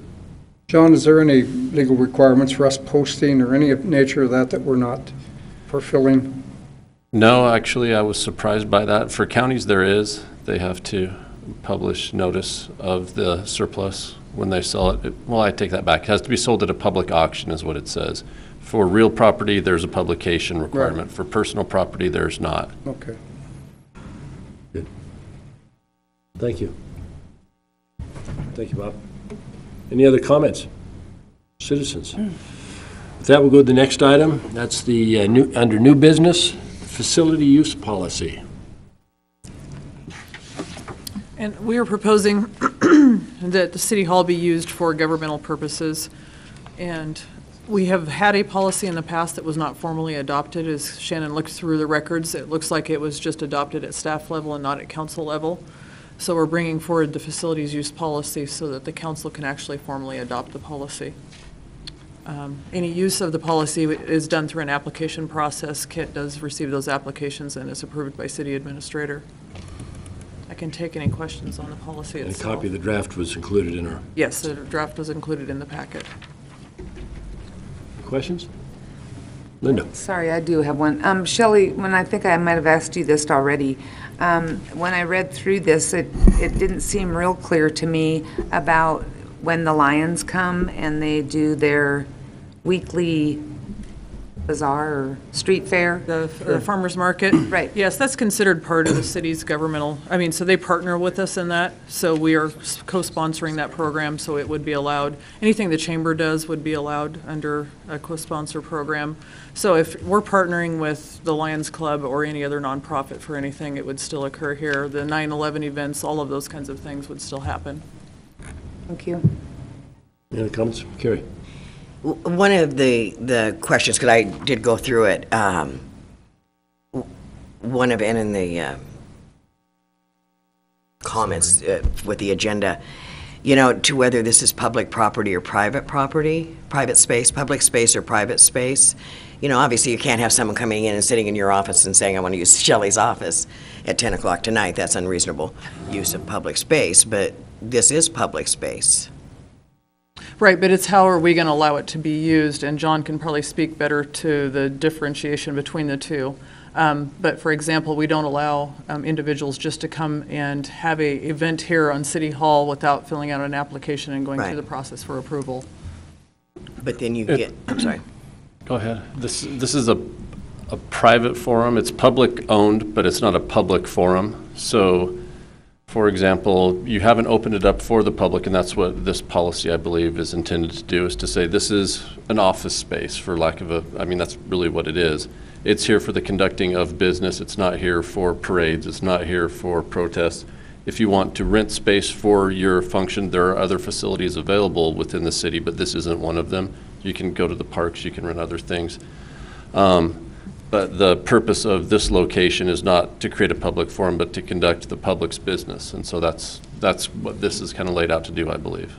John, is there any legal requirements for us posting or any nature of that we're not fulfilling? No, actually, I was surprised by that. For counties, there is. They have to publish notice of the surplus when they sell it. Well, I take that back. It has to be sold at a public auction is what it says. For real property, there's a publication requirement. For personal property, there's not. Okay. Good. Thank you. Thank you, Bob. Any other comments? Citizens? With that, we'll go to the next item. That's the under new business, facility use policy. And we are proposing that the city hall be used for governmental purposes. And we have had a policy in the past that was not formally adopted. As Shannon looked through the records, it looks like it was just adopted at staff level and not at council level. So we're bringing forward the facilities use policy so that the council can actually formally adopt the policy. Any use of the policy is done through an application process. Kit does receive those applications and is approved by city administrator. I can take any questions on the policy And a itself. copy of the draft was included in our Yes, the draft was included in the packet. questions. Linda? Sorry, I do have one. Shelley, I think I might have asked you this already. When I read through this, it didn't seem real clear to me about when the Lions come and they do their weekly bazaar or street fair. The farmer's market? Right. Yes, that's considered part of the city's governmental, so they partner with us in that. So we are co-sponsoring that program, so it would be allowed. Anything the chamber does would be allowed under a co-sponsor program. So if we're partnering with the Lions Club or any other nonprofit for anything, it would still occur here. The 9/11 events, all of those kinds of things would still happen. Thank you. Any other comments? Carrie? One of the questions, because I did go through it, and in the comments with the agenda, to whether this is public property or private property, private space, public space or private space. Obviously you can't have someone coming in and sitting in your office and saying, I want to use Shelley's office at 10 o'clock tonight. That's unreasonable use of public space, but this is public space. Right, but it's how are we going to allow it to be used, and John can probably speak better to the differentiation between the two. But for example, we don't allow individuals just to come and have an event here on City Hall without filling out an application and going through the process for approval. But then I'm sorry. Go ahead. This is a private forum. It's public owned, but it's not a public forum. So, for example, you haven't opened it up for the public, and that's what this policy, I believe, is intended to do, is to say this is an office space, for lack of that's really what it is. It's here for the conducting of business. It's not here for parades. It's not here for protests. If you want to rent space for your function, there are other facilities available within the city, but this isn't one of them. You can go to the parks, you can rent other things. But the purpose of this location is not to create a public forum, but to conduct the public's business. And so that's what this is kind of laid out to do, I believe.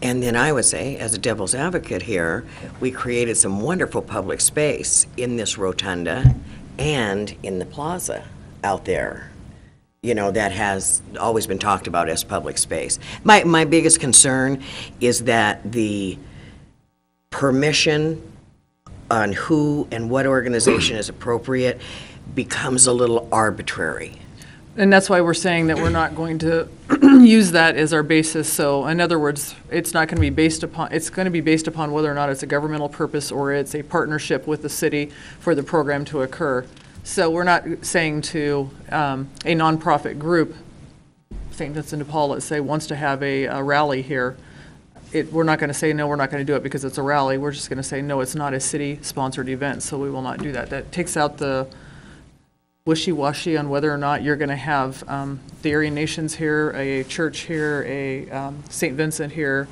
And then I would say, as a devil's advocate here, we created some wonderful public space in this rotunda and in the plaza out there, that has always been talked about as public space. My biggest concern is that the permission on who and what organization is appropriate becomes a little arbitrary. And that's why we're saying that we're not going to use that as our basis. So in other words, it's not going to be based upon, it's going to be based upon whether or not it's a governmental purpose or it's a partnership with the city for the program to occur. So we're not saying to a nonprofit group, St. Vincent de Paul, let's say, wants to have a rally here. We're not going to say, no, we're not going to do it because it's a rally. We're just going to say, no, it's not a city-sponsored event, so we will not do that. That takes out the wishy-washy on whether or not you're going to have the Aryan Nations here, a church here, a St. Vincent here,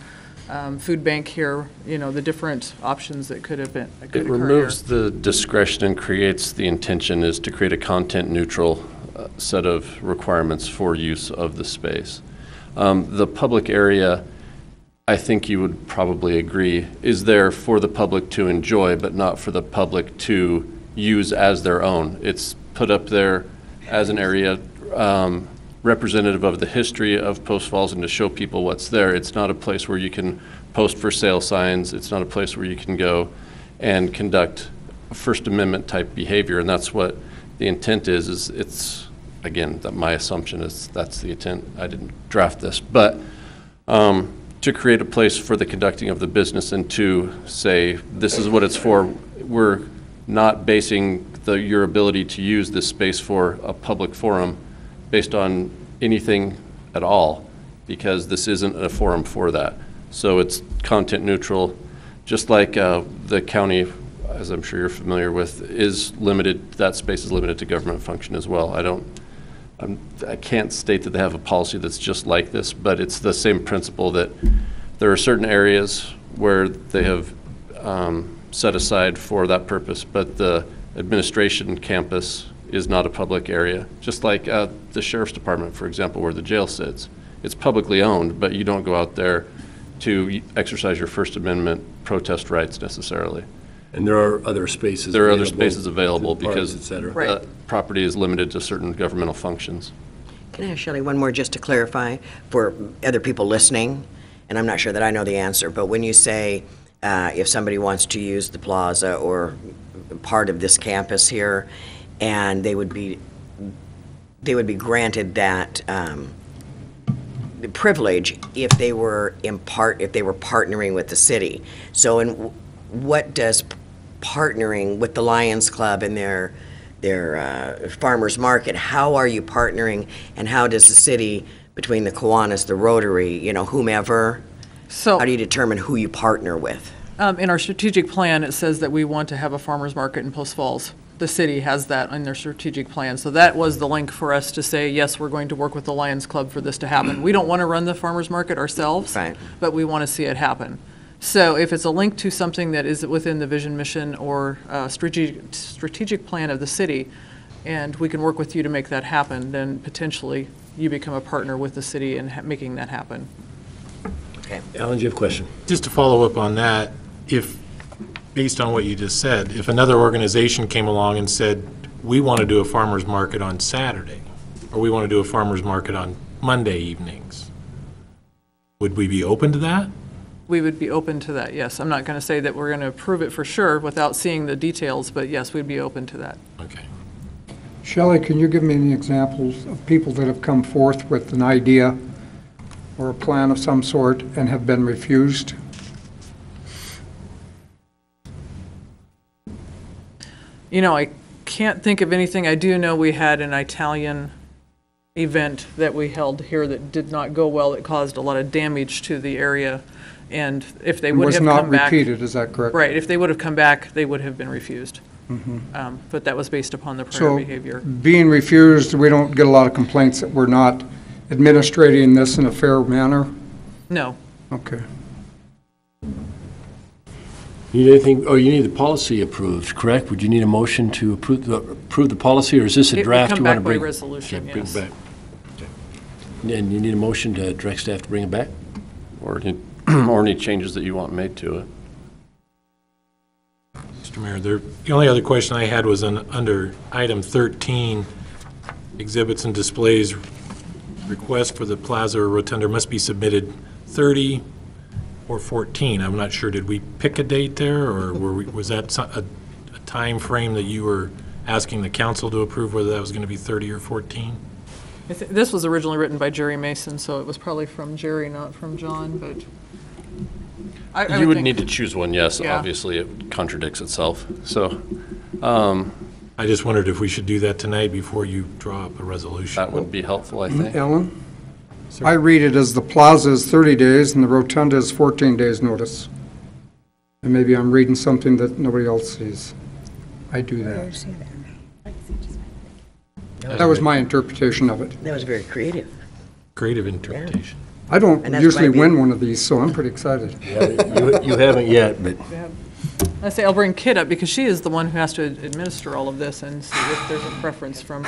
food bank here, you know, the different options that could have been. It removes the discretion and creates the intention is to create a content-neutral set of requirements for use of the space. The public area, I think you would probably agree, is there for the public to enjoy, but not for the public to use as their own. It's put up there as an area representative of the history of Post Falls and to show people what's there. It's not a place where you can post for sale signs. It's not a place where you can go and conduct First Amendment type behavior, and that's what the intent is it's, again, that my assumption is that's the intent. I didn't draft this, but to create a place for the conducting of the business and to say, this is what it's for. We're not basing your ability to use this space for a public forum based on anything at all, because this isn't a forum for that. So it's content neutral, just like the county, as I'm sure you're familiar with, is limited, that space is limited to government function as well. I can't state that they have a policy that's just like this, but it's the same principle that there are certain areas where they have set aside for that purpose, but the administration campus is not a public area. Just like the sheriff's department, for example, where the jail sits. It's publicly owned, but you don't go out there to exercise your First Amendment protest rights necessarily. And there are other spaces. There are other spaces available because Right. property is limited to certain governmental functions. Can I ask Shelley one more just to clarify for other people listening? And I'm not sure that I know the answer, but when you say if somebody wants to use the plaza or part of this campus here, and they would be granted that the privilege if they were partnering with the city. So, what does partnering with the Lions Club and their farmers market? How are you partnering, and how does the city, between the Kiwanis, the Rotary, you know, whomever? So, how do you determine who you partner with? In our strategic plan, it says that we want to have a farmers market in Post Falls. The city has that in their strategic plan. So that was the link for us to say, yes, we're going to work with the Lions Club for this to happen. We don't want to run the farmers market ourselves, right, but we want to see it happen. So if it's a link to something that is within the vision, mission, or strategic plan of the city, and we can work with you to make that happen, then potentially you become a partner with the city in making that happen. Okay. Alan, do you have a question? Just to follow up on that, if, based on what you just said, if another organization came along and said, we want to do a farmer's market on Saturday, or we want to do a farmer's market on Monday evenings, would we be open to that? We would be open to that, yes. I'm not going to say that we're going to approve it for sure without seeing the details, but yes, we'd be open to that. Okay. Shelley, can you give me any examples of people that have come forth with an idea or a plan of some sort and have been refused? You know, I can't think of anything. I do know we had an Italian event that we held here that did not go well. It caused a lot of damage to the area. And if they would have come back... Was not repeated, is that correct? Right. If they would have come back, they would have been refused. But that was based upon the prior behavior. So being refused, we don't get a lot of complaints that we're not administrating this in a fair manner? No. Okay. You need anything, oh, you need the policy approved, correct? Would you need a motion to approve the policy, or is this a draft you want to bring? It would come back by resolution, Okay, yes. bring it back. Okay. And you need a motion to direct staff to bring it back? Or any changes that you want made to it. Mr. Mayor, the only other question I had was under item 13, exhibits and displays, request for the plaza or rotunda must be submitted 30 or 14. I'm not sure, did we pick a date there, or was that a time frame that you were asking the council to approve, whether that was going to be 30 or 14? This was originally written by Jerry Mason, so it was probably from Jerry, not from John, but I You would think- need to choose one, yes. Yeah. Obviously, it contradicts itself. So I just wondered if we should do that tonight before you draw up a resolution. that would be helpful, I think. Ellen? I read it as the plaza is 30 days and the rotunda is 14 days' notice. And maybe I'm reading something that nobody else sees. I do that. That was my interpretation of it. That was very creative. Creative interpretation. I don't And that's usually why we- win one of these, so I'm pretty excited. You haven't yet, but I say I'll bring Kit up because she is the one who has to administer all of this and see if there's a preference from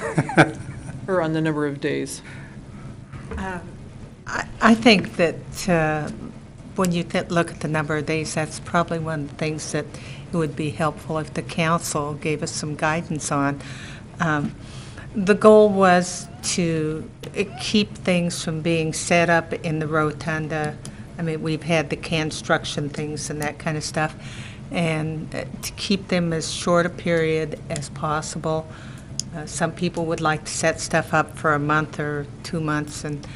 her on the number of days. I think that when you look at the number of days, that's probably one of the things that it would be helpful if the council gave us some guidance on. The goal was to keep things from being set up in the rotunda. I mean, we've had the construction things and that kind of stuff, and to keep them as short a period as possible. Some people would like to set stuff up for a month or 2 months, and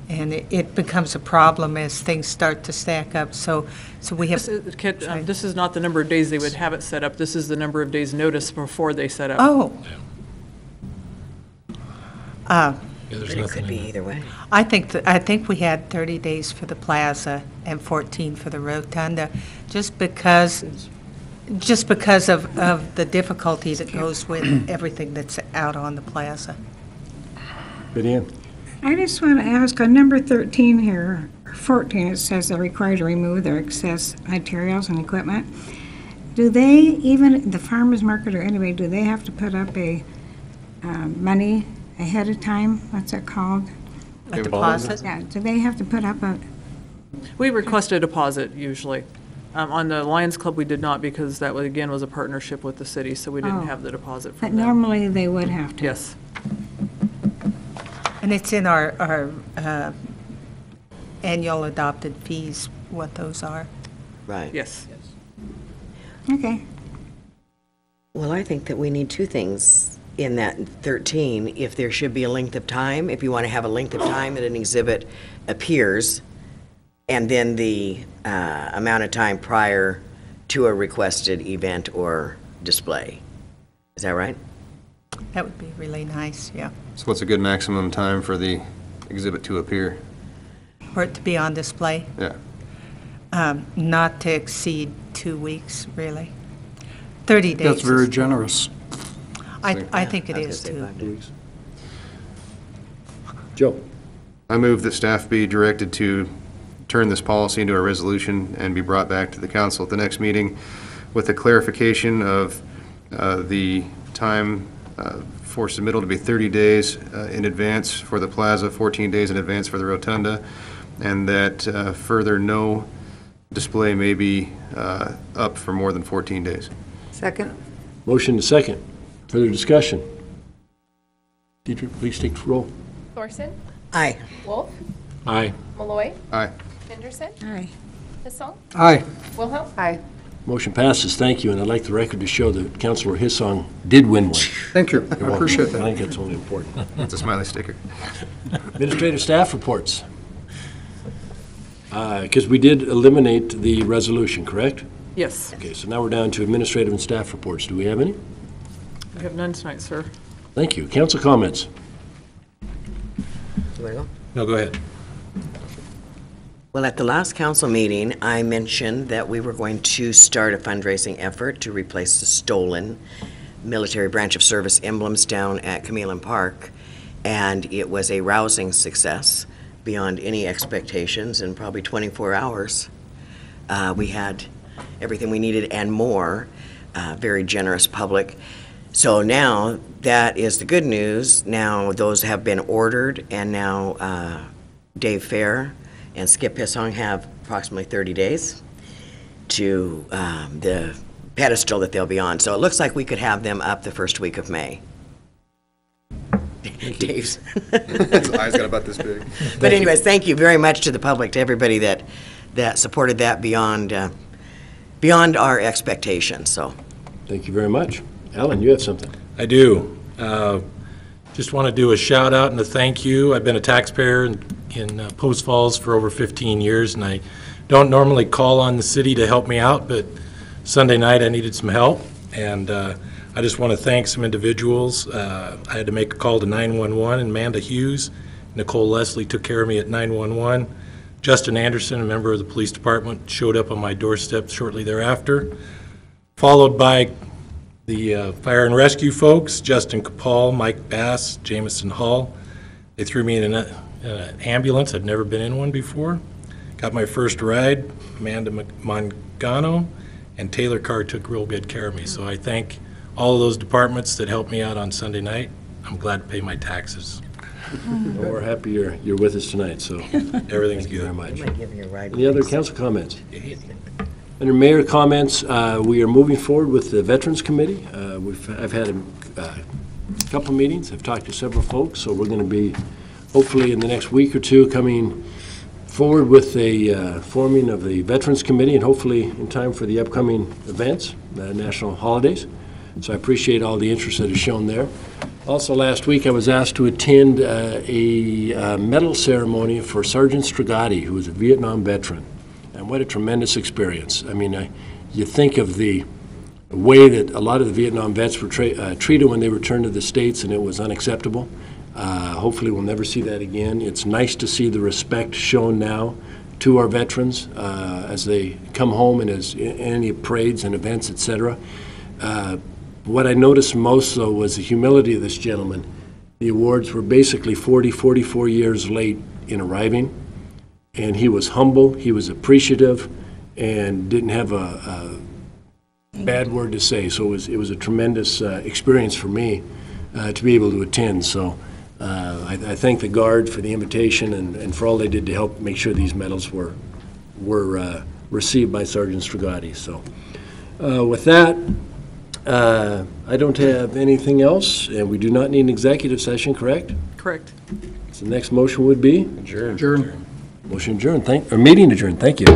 it becomes a problem as things start to stack up. So we have. Kit, this is not the number of days they would have it set up. This is the number of days notice before they set up. Oh. But it could be either way. I think we had 30 days for the plaza and 14 for the rotunda, just because of the difficulty that goes with everything that's out on the plaza. Vivian? I just want to ask, on number 13 here, or 14, it says they're required to remove their excess materials and equipment. Do they, even the farmer's market or anybody, do they have to put up a money ahead of time? What's it called? A deposit? Yeah, do they have to put up a, We request a deposit usually. On the Lions Club, we did not because that, again, was a partnership with the city, so we didn't have the deposit but from them. normally they would have to? Yes. And it's in our annual adopted fees, what those are. Right. Yes. Okay. Well, I think that we need two things in that 13. If there should be a length of time, if you want to have a length of time that an exhibit appears, and then the amount of time prior to a requested event or display. Is that right? That would be really nice, yeah. So what's a good maximum time for the exhibit to appear? For it to be on display, Yeah. not to exceed 2 weeks, really. 30 days. That's very is- generous. I think it I was is, gonna say too. 5 days. Joe? I move that staff be directed to turn this policy into a resolution and be brought back to the council at the next meeting with a clarification of the time for submittal to be 30 days in advance for the plaza, 14 days in advance for the rotunda, and that further no display may be up for more than 14 days. Second? Motion to second. Further discussion? Deidre, please take the roll. Thorson, Aye. Wolf, Aye. Malloy, Aye. Henderson, Aye. Hissong, Aye. Wilhelm. Aye. Motion passes. Thank you, and I'd like the record to show that Councilor Hissong did win one. Thank you. You're I welcome. appreciate I that. think that's only important. It's a smiley sticker. Administrative staff reports. Because we did eliminate the resolution, correct? Yes. Okay, so now we're down to administrative and staff reports. Do we have any? We have none tonight, sir. Thank you. Council comments. You want to go? No, go ahead. Well, at the last council meeting, I mentioned that we were going to start a fundraising effort to replace the stolen military branch of service emblems down at Camille Park, and it was a rousing success beyond any expectations. In probably 24 hours, we had everything we needed and more. Very generous public. So now, that is the good news. Now, those have been ordered, and now Dave Fair and Skip Hissong have approximately 30 days to the pedestal that they'll be on. So it looks like we could have them up the first week of May. Dave's. His eyes got about this big. But anyways, thank you very much to the public, to everybody that supported that beyond our expectations, so. Thank you very much. Alan, you have something. I do. Just want to do a shout out and a thank you. I've been a taxpayer in Post Falls for over 15 years, and I don't normally call on the city to help me out, but Sunday night I needed some help, and I just want to thank some individuals. I had to make a call to 911, and Amanda Hughes, Nicole Leslie took care of me at 911. Justin Anderson, a member of the police department, showed up on my doorstep shortly thereafter, followed by The fire and rescue folks, Justin Capal, Mike Bass, Jameson Hall, they threw me in an ambulance. I'd never been in one before. Got my first ride. Amanda Mangano and Taylor Carr took real good care of me. So I thank all of those departments that helped me out on Sunday night. I'm glad to pay my taxes. Well, we're happy you're with us tonight, so Everything's thank you very good. much. Might give you a ride. Any other council comments? Under mayor comments, we are moving forward with the Veterans Committee. I've had a couple meetings. I've talked to several folks, so we're going to be, hopefully in the next week or two, coming forward with the forming of the Veterans Committee, and hopefully in time for the upcoming events, the national holidays. So I appreciate all the interest that is shown there. Also, last week I was asked to attend a medal ceremony for Sergeant Strigati, who was a Vietnam veteran. And what a tremendous experience. I mean, you think of the way that a lot of the Vietnam vets were treated when they returned to the States, and it was unacceptable. Hopefully we'll never see that again. It's nice to see the respect shown now to our veterans as they come home and as in any parades and events, etc. What I noticed most, though, was the humility of this gentleman. The awards were basically 44 years late in arriving, and he was humble, he was appreciative, and didn't have a bad word to say. So it was a tremendous experience for me to be able to attend. So I thank the Guard for the invitation and for all they did to help make sure these medals were received by Sergeant Strigati. So with that, I don't have anything else, and we do not need an executive session, correct? Correct. So the next motion would be? Adjourn. Adjourn. Motion adjourned, meeting adjourned, thank you.